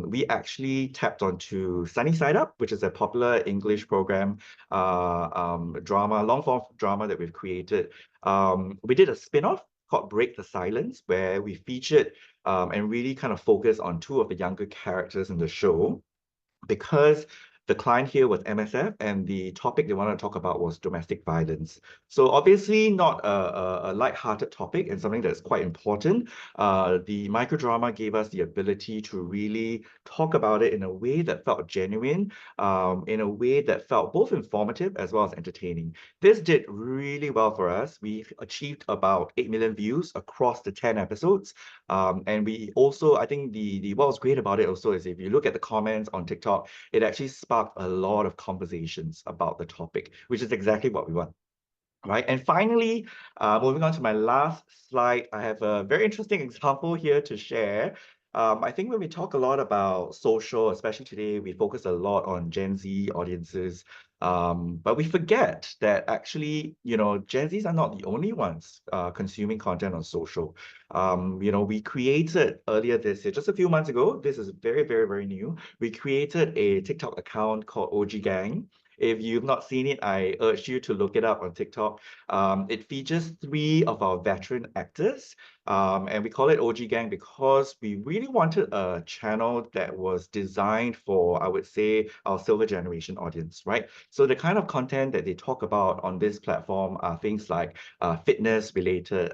we actually tapped onto Sunny Side Up, which is a popular English program drama, long-form drama that we've created. We did a spin-off called Break the Silence, where we featured and really kind of focused on 2 of the younger characters in the show, because the client here was MSF, and the topic they wanted to talk about was domestic violence. So obviously not a light-hearted topic and something that's quite important. The microdrama gave us the ability to really talk about it in a way that felt genuine, in a way that felt both informative as well as entertaining. This did really well for us. We achieved about 8 million views across the 10 episodes. And we also, I think what was great about it also is if you look at the comments on TikTok, it actually sparked a lot of conversations about the topic, which is exactly what we want. Right. And finally, moving on to my last slide, I have a very interesting example here to share. I think when we talk a lot about social, especially today, we focus a lot on Gen Z audiences. But we forget that actually, Gen Zs are not the only ones consuming content on social. We created earlier this year, just a few months ago, this is very, very, very new. We created a TikTok account called OG Gang. If you've not seen it, I urge you to look it up on TikTok. It features 3 of our veteran actors, and we call it OG Gang because we really wanted a channel that was designed for, I would say, our silver generation audience, right? So the kind of content that they talk about on this platform are things like fitness related,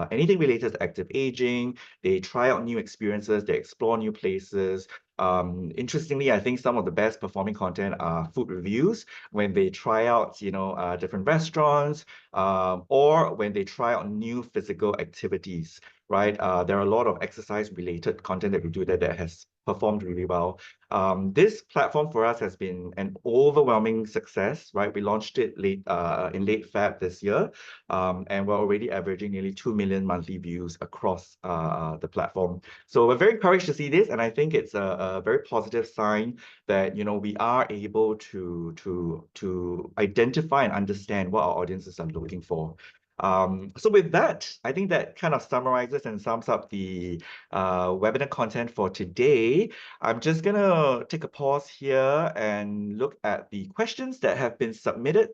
anything related to active aging. They try out new experiences, they explore new places. Interestingly, I think some of the best performing content are food reviews when they try out, different restaurants, or when they try out new physical activities, right? There are a lot of exercise-related content that we do that has performed really well. This platform for us has been an overwhelming success, right? We launched it in late Feb this year, and we're already averaging nearly 2 million monthly views across the platform. So we're very encouraged to see this, and I think it's a very positive sign that we are able to identify and understand what our audiences are looking for. So with that, I think that kind of summarizes and sums up the webinar content for today. I'm just gonna take a pause here and look at the questions that have been submitted.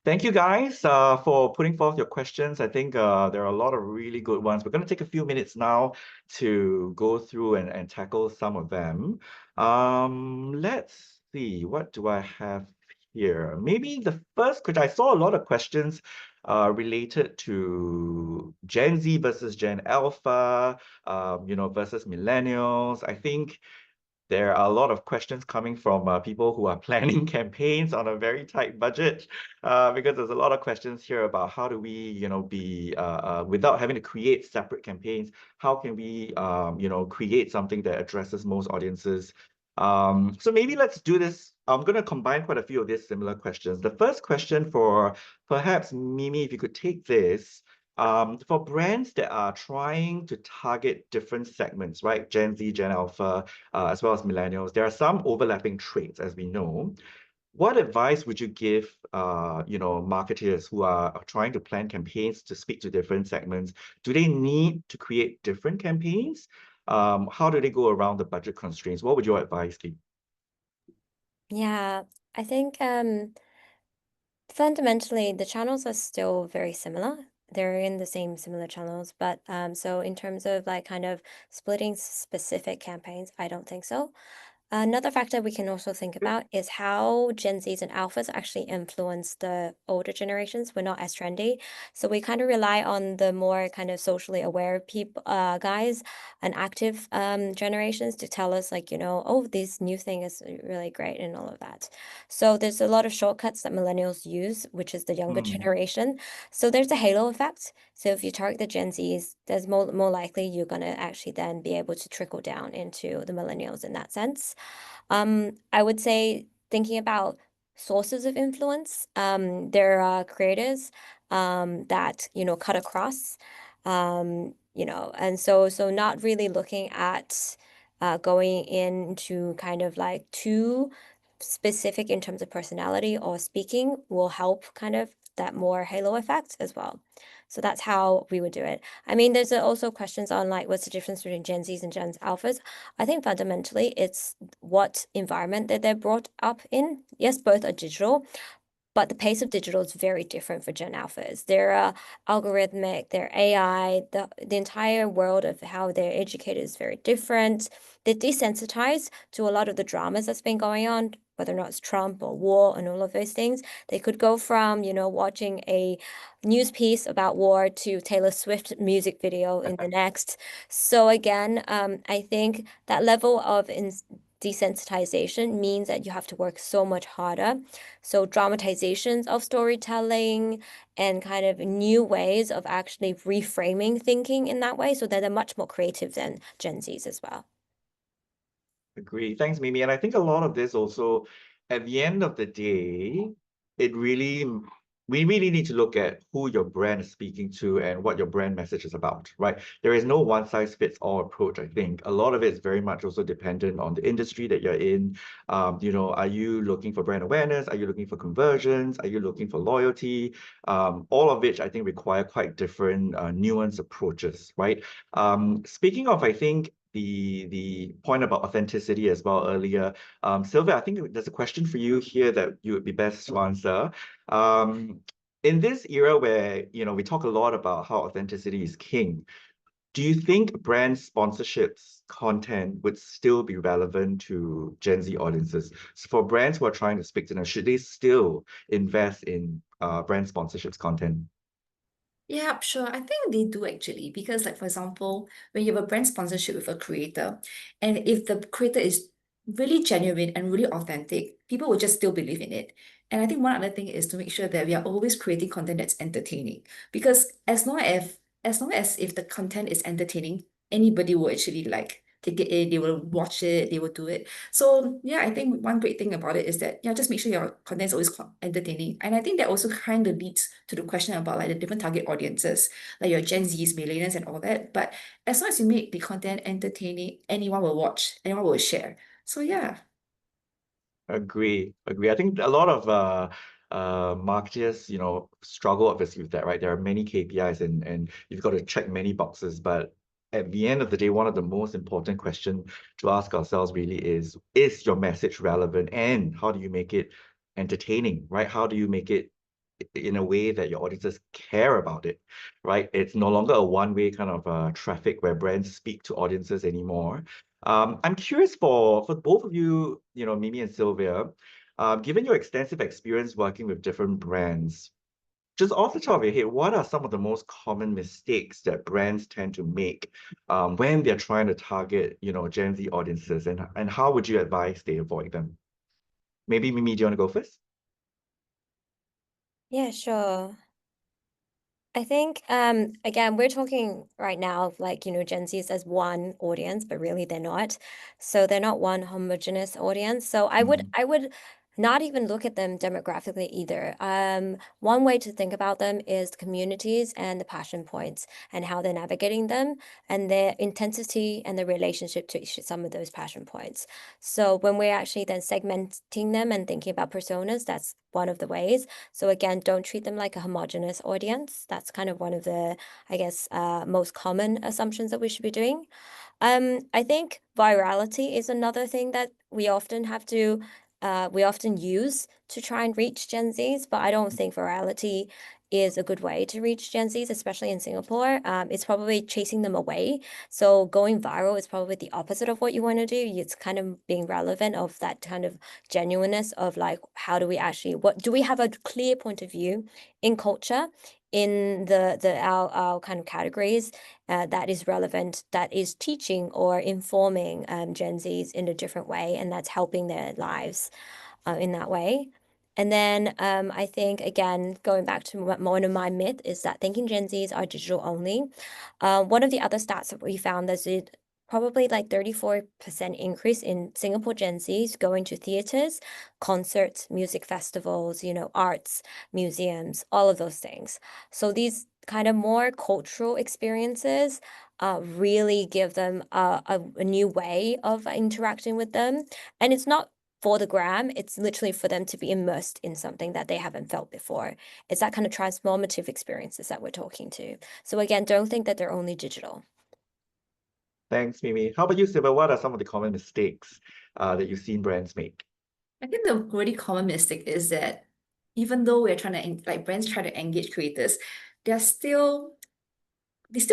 Thank you guys for putting forth your questions. I think there are a lot of really good ones. We're going to take a few minutes now to go through and tackle some of them. Let's see, what do I have here? Maybe the first question, I saw a lot of questions related to Gen Z versus Gen Alpha, versus millennials. I think there are a lot of questions coming from people who are planning campaigns on a very tight budget, because there's a lot of questions here about how do we, be without having to create separate campaigns, how can we, create something that addresses most audiences. So maybe let's do this. I'm going to combine quite a few of these similar questions. The first question for perhaps Mimi, if you could take this. For brands that are trying to target different segments, right? Gen Z, Gen Alpha, as well as millennials, there are some overlapping traits, as we know. What advice would you give, marketers who are trying to plan campaigns to speak to different segments? Do they need to create different campaigns? How do they go around the budget constraints? What would your advice be? Yeah, I think fundamentally the channels are still very similar. They're in the same similar channels, but so in terms of like kind of splitting specific campaigns, I don't think so. Another factor we can also think about is how Gen Zs and Alphas actually influence the older generations. We're not as trendy, so we kind of rely on the more kind of socially aware people, guys, and active generations to tell us like, oh, this new thing is really great and all of that. So there's a lot of shortcuts that millennials use, which is the younger generation. So there's a halo effect. So if you target the Gen Zs, there's more likely you're gonna actually then be able to trickle down into the millennials in that sense. I would say thinking about sources of influence, there are creators that, cut across, and so not really looking at going into kind of like too specific in terms of personality or speaking will help kind of that more halo effect as well. So that's how we would do it. I mean, there's also questions on like what's the difference between Gen Zs and Gen Alphas. I think fundamentally it's what environment that they're brought up in. Yes, both are digital, but the pace of digital is very different for Gen Alphas. They're algorithmic, they're AI, the entire world of how they're educated is very different. They're desensitized to a lot of the dramas that's been going on, whether or not it's Trump or war and all of those things. They could go from, watching a news piece about war to Taylor Swift music video in the next. So again, I think that level of desensitization means that you have to work so much harder. So dramatizations of storytelling and kind of new ways of actually reframing thinking in that way, so that they're much more creative than Gen Zs as well. Agree. Thanks, Mimi. And I think a lot of this also, at the end of the day, we really need to look at who your brand is speaking to and what your brand message is about, right? There is no one-size-fits-all approach, I think. A lot of it is very much also dependent on the industry that you're in. Are you looking for brand awareness? Are you looking for conversions? Are you looking for loyalty? All of which I think require quite different nuanced approaches, right? Speaking of, I think, the point about authenticity as well earlier. Sylvia, I think there's a question for you here that you would be best to answer. In this era where, we talk a lot about how authenticity is king, do you think brand sponsorships content would still be relevant to Gen Z audiences? So for brands who are trying to speak to them, should they still invest in brand sponsorships content? Yeah, sure. I think they do actually, because like for example, when you have a brand sponsorship with a creator, and if the creator is really genuine and really authentic, people will just still believe in it. And I think one other thing is to make sure that we are always creating content that's entertaining. Because as long as long as if the content is entertaining, anybody will actually like take it in, they will watch it, they will do it. So yeah, I think one great thing about it is that yeah, just make sure your content is always entertaining. And I think that also kind of leads to the question about like the different target audiences, like your Gen Zs, millennials, and all that. But as long as you make the content entertaining, anyone will watch, anyone will share. So yeah. Agree. I think a lot of marketers, struggle obviously with that, right? There are many KPIs and you've got to check many boxes, but at the end of the day, one of the most important questions to ask ourselves really is your message relevant and how do you make it entertaining, right? How do you make it in a way that your audiences care about it, right? It's no longer a one-way kind of traffic where brands speak to audiences anymore. I'm curious for both of you, Mimi and Sylvia, given your extensive experience working with different brands, just off the top of your head, what are some of the most common mistakes that brands tend to make when they're trying to target, Gen Z audiences, and how would you advise they avoid them? Maybe Mimi, do you want to go first? Yeah, sure. I think again we're talking right now of like Gen Zs as one audience, but really they're not. So they're not one homogeneous audience. So I would not even look at them demographically either. One way to think about them is the communities and the passion points and how they're navigating them and their intensity and the relationship to some of those passion points. So when we're actually then segmenting them and thinking about personas, that's one of the ways. So again, don't treat them like a homogenous audience. That's kind of one of the, I guess, most common assumptions that we should be doing. I think virality is another thing that we often use to try and reach Gen Zs, but I don't think virality is a good way to reach Gen Zs, especially in Singapore. It's probably chasing them away. So going viral is probably the opposite of what you want to do. It's kind of being relevant of that kind of genuineness of like, how do we actually, what do we have a clear point of view in culture, in our kind of categories that is relevant, that is teaching or informing Gen Zs in a different way, and that's helping their lives in that way. And then I think, again, going back to one of my myth is that thinking Gen Zs are digital only. One of the other stats that we found is it probably like 34% increase in Singapore Gen Zs going to theaters, concerts, music festivals, arts, museums, all of those things. So these kind of more cultural experiences really give them a new way of interacting with them. And it's not for the gram, it's literally for them to be immersed in something that they haven't felt before. It's that kind of transformative experiences that we're talking to. So again, don't think that they're only digital. Thanks, Mimi. How about you, Siva? What are some of the common mistakes that you've seen brands make? I think the really common mistake is that even though we're trying to like brands try to engage creators, they still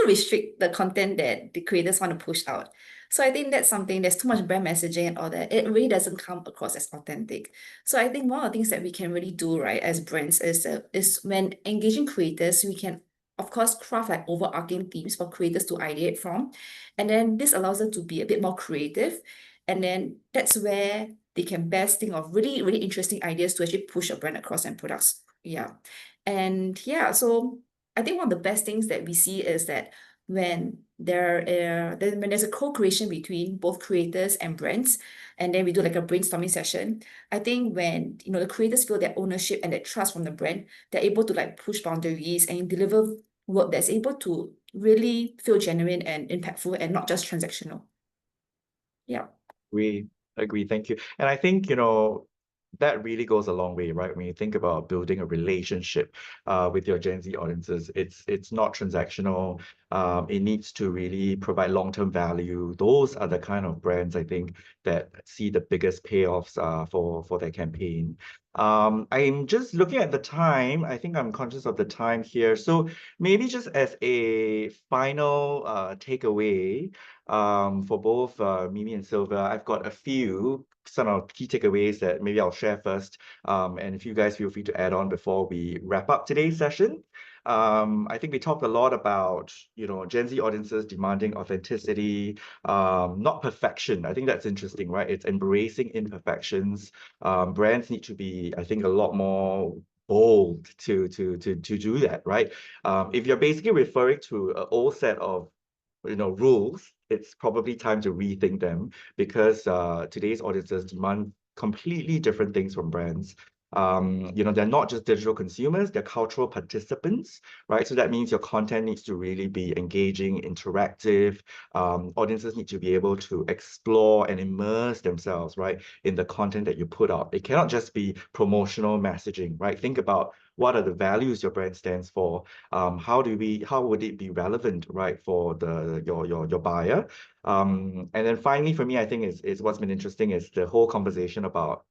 restrict the content that the creators want to push out. So I think that's something, there's too much brand messaging and all that. It really doesn't come across as authentic. So I think one of the things that we can really do, right, as brands is when engaging creators, we can of course craft like overarching themes for creators to ideate from. And then this allows them to be a bit more creative. And then that's where they can best think of really, really interesting ideas to actually push a brand across and products. Yeah. And yeah, so I think one of the best things that we see is that when when there's a co-creation between both creators and brands, and then we do like a brainstorming session. I think when the creators feel that ownership and that trust from the brand, they're able to like push boundaries and deliver work that's able to really feel genuine and impactful and not just transactional. Yeah. Agree. Thank you. And I think, that really goes a long way, right? When you think about building a relationship with your Gen Z audiences, it's not transactional. It needs to really provide long-term value. Those are the kind of brands I think that see the biggest payoffs for their campaign. I'm just looking at the time. I think I'm conscious of the time here. So maybe just as a final takeaway, for both Mimi and Sylvia, I've got a few sort of key takeaways that maybe I'll share first. And if you guys feel free to add on before we wrap up today's session. I think we talked a lot about, Gen Z audiences demanding authenticity, not perfection. I think that's interesting, right? It's embracing imperfections. Brands need to be, I think, a lot more bold to do that, right? If you're basically referring to an old set of rules, it's probably time to rethink them because today's audiences demand completely different things from brands. They're not just digital consumers, they're cultural participants, right? So that means your content needs to really be engaging, interactive. Audiences need to be able to explore and immerse themselves, right, in the content that you put out. It cannot just be promotional messaging, right? Think about what are the values your brand stands for. How would it be relevant, right, for your buyer? And then finally, for me, I think is what's been interesting is the whole conversation about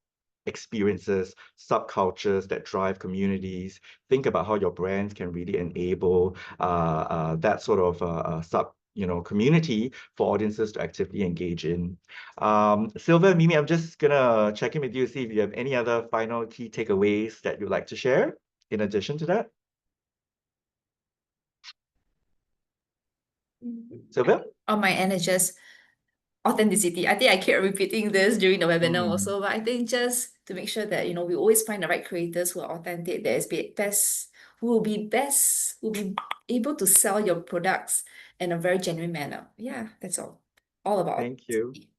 experiences, subcultures that drive communities. Think about how your brands can really enable that sort of community for audiences to actively engage in. Sylvia, Mimi, I'm just gonna check in with you, see if you have any other final key takeaways that you'd like to share in addition to that. Sylvia? On my end is just authenticity. I think I kept repeating this during the webinar also, but I think just to make sure that we always find the right creators who are authentic, that is who will be able to sell your products in a very genuine manner. Yeah, that's all. All about Thank you. authenticity.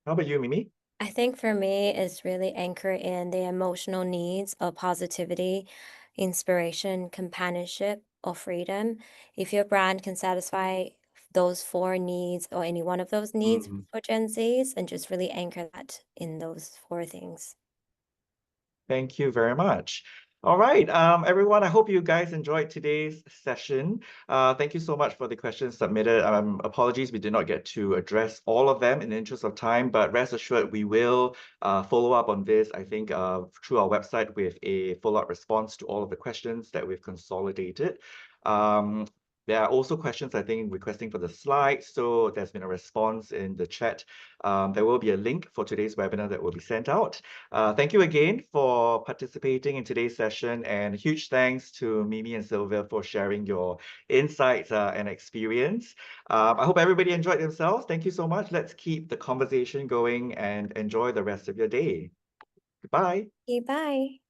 How about you, Mimi? I think for me, it's really anchored in the emotional needs of positivity, inspiration, companionship, or freedom. If your brand can satisfy those four needs or any one of those needs for Gen Zs, and just really anchor that in those four things. Thank you very much. All right, everyone, I hope you guys enjoyed today's session. Thank you so much for the questions submitted. Apologies, we did not get to address all of them in the interest of time, but rest assured we will follow up on this, I think, through our website with a follow-up response to all of the questions that we've consolidated. There are also questions, I think, requesting for the slides. So there's been a response in the chat. There will be a link for today's webinar that will be sent out. Thank you again for participating in today's session, and huge thanks to Mimi and Sylvia for sharing your insights and experience. I hope everybody enjoyed themselves. Thank you so much. Let's keep the conversation going and enjoy the rest of your day. Goodbye. Okay, bye.